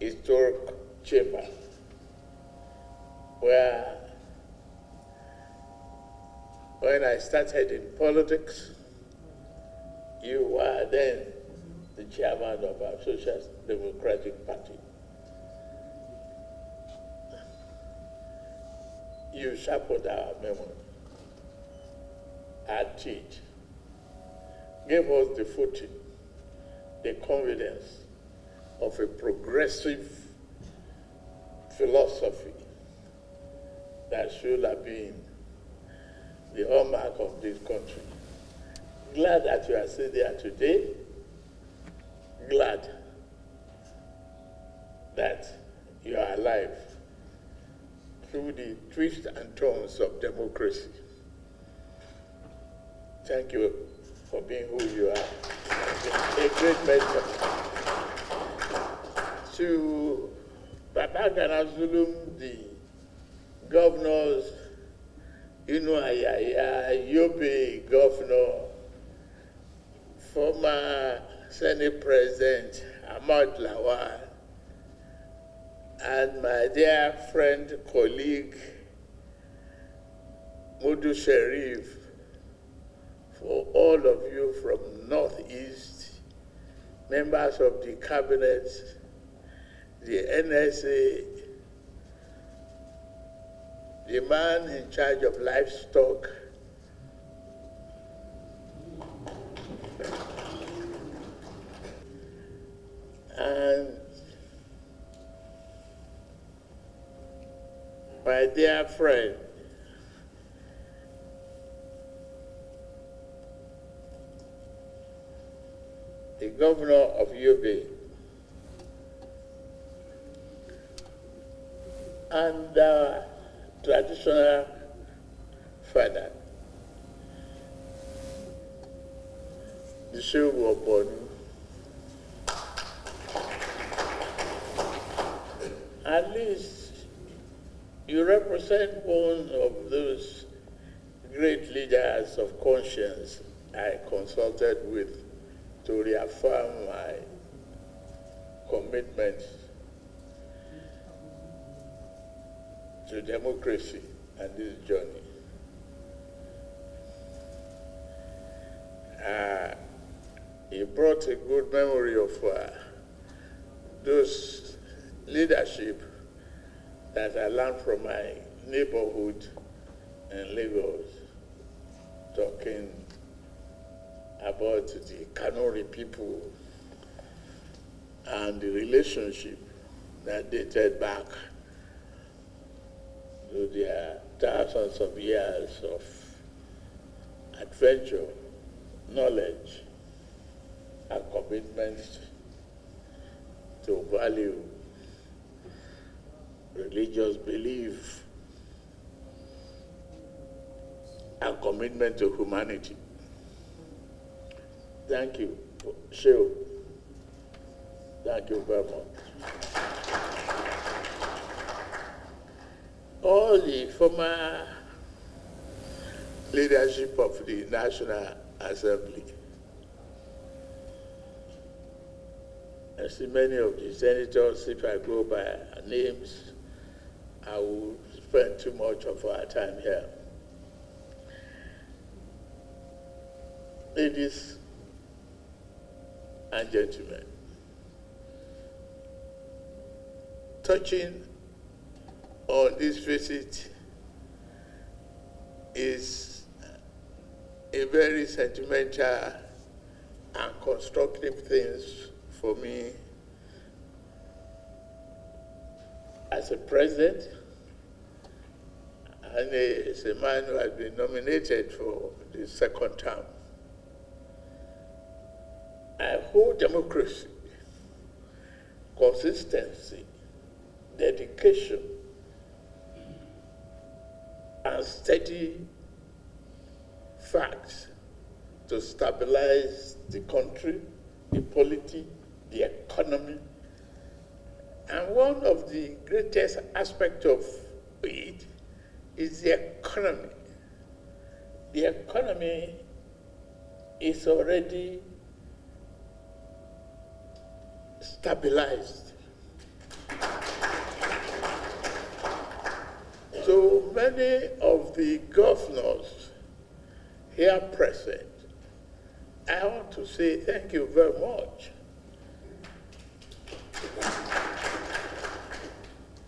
historic chamber where when I started in politics, you were then the chairman of our Social Democratic Party. You sharpened our memory, our teeth, gave us the footing, the confidence of a progressive philosophy that should have been the hallmark of this country. Glad that you are still there today. Glad that you are alive through the twists and turns of democracy. Thank you for being who you are. A great mentor. To Baba Gana Zulum, the governors, Ayaya, Yobe governor, former Senate President Ahmad Lawal, and my dear friend, colleague, Mudu Sharif, for all of you from Northeast, members of the cabinet, the NSA, the man in charge of livestock, and my dear friend, the governor of Yobe, and our traditional father, the Shehu of Bonu. At least you represent one of those great leaders of conscience I consulted with to reaffirm my commitment to democracy and this journey. He brought a good memory of those leadership that I learned from my neighborhood in Lagos, talking about the Kanuri people and the relationship that dated back to their thousands of years of adventure, knowledge, and commitment to value religious belief and commitment to humanity. Thank you, Shehu. Thank you very much. All the former leadership of the National Assembly, I see many of the senators, if I go by names, I will spend too much of our time here. Ladies and gentlemen, touching on this visit is a very sentimental and constructive thing for me as a president and as a man who has been nominated for the second term. I hold democracy, consistency, dedication, and steady facts to stabilize the country, the polity, the economy. And one of the greatest aspects of it is the economy. The economy is already stabilized. many of the governors here present, I want to say thank you very much.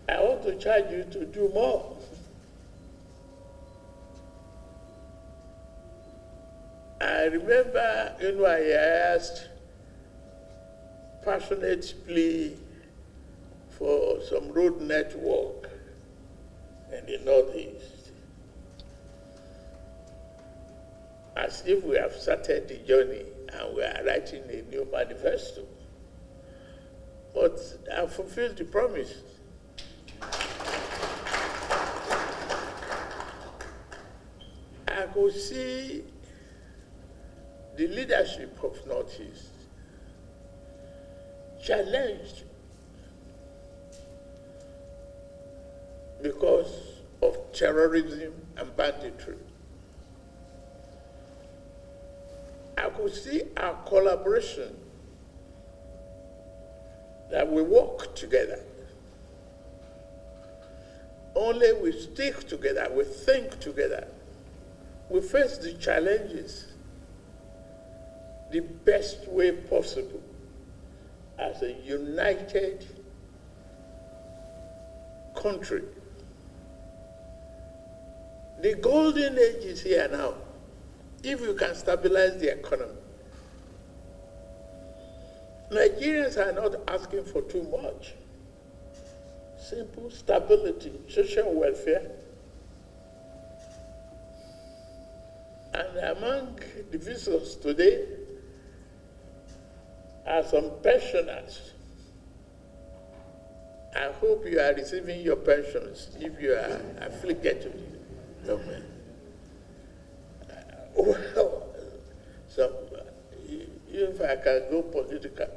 I want to charge you to do more. I remember, I asked passionate plea for some road network in the Northeast, as if we have started the journey and we are writing a new manifesto. But I fulfilled the promise. I could see the leadership of Northeast challenged because of terrorism and banditry. I could see our collaboration, that we work together. Only we stick together, we think together, we face the challenges the best way possible as a united country. The golden age is here now. If you can stabilize the economy. Nigerians are not asking for too much. Simple stability, social welfare. And among the visitors today are some pensioners. I hope you are receiving your pensions if you are afflicted with government. Well, if I can go political,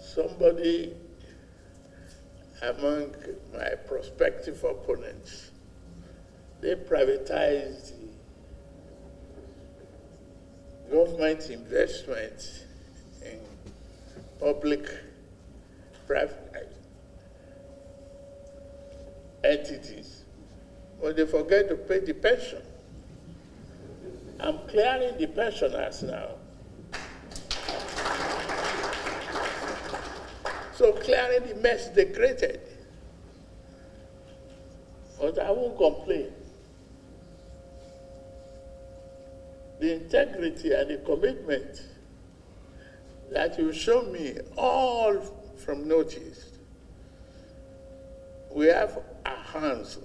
somebody among my prospective opponents, they privatized government investment in public-private entities, but they forget to pay the pension. I'm clearing the pensioners now. So clearing the mess they created. But I won't complain. The integrity and the commitment that you show me all from notice. We have our hands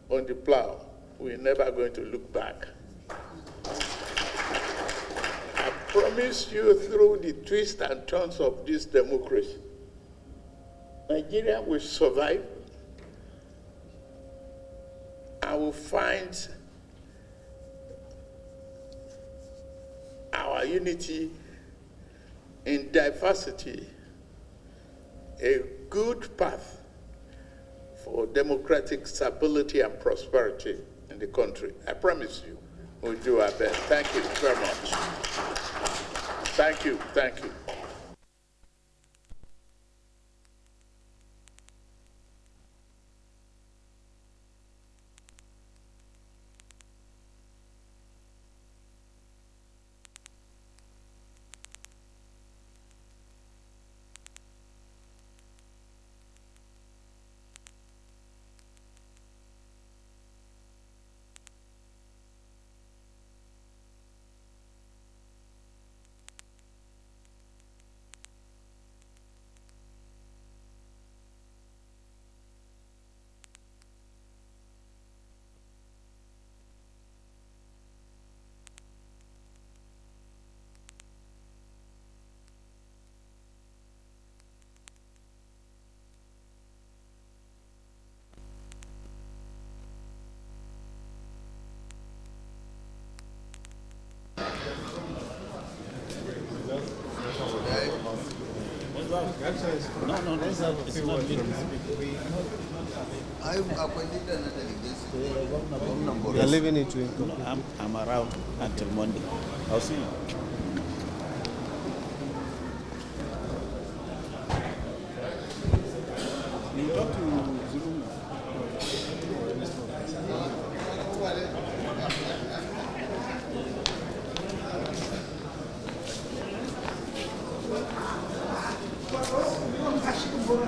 on the plow. We're never going to look back. I promise you, through the twists and turns of this democracy, Nigeria will survive and will find our unity in diversity a good path for democratic stability and prosperity in the country. I promise you, we'll do our best. Thank you very much. Thank you, thank you. No, it's not me to speak. I've appointed another delegation. You're leaving it to him? No, I'm around until Monday. I'll see you. You talk to Zulu. No,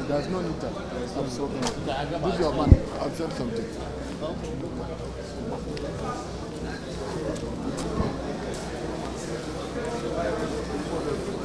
there's no need to. Absolutely. Give your man. I've said something. Okay.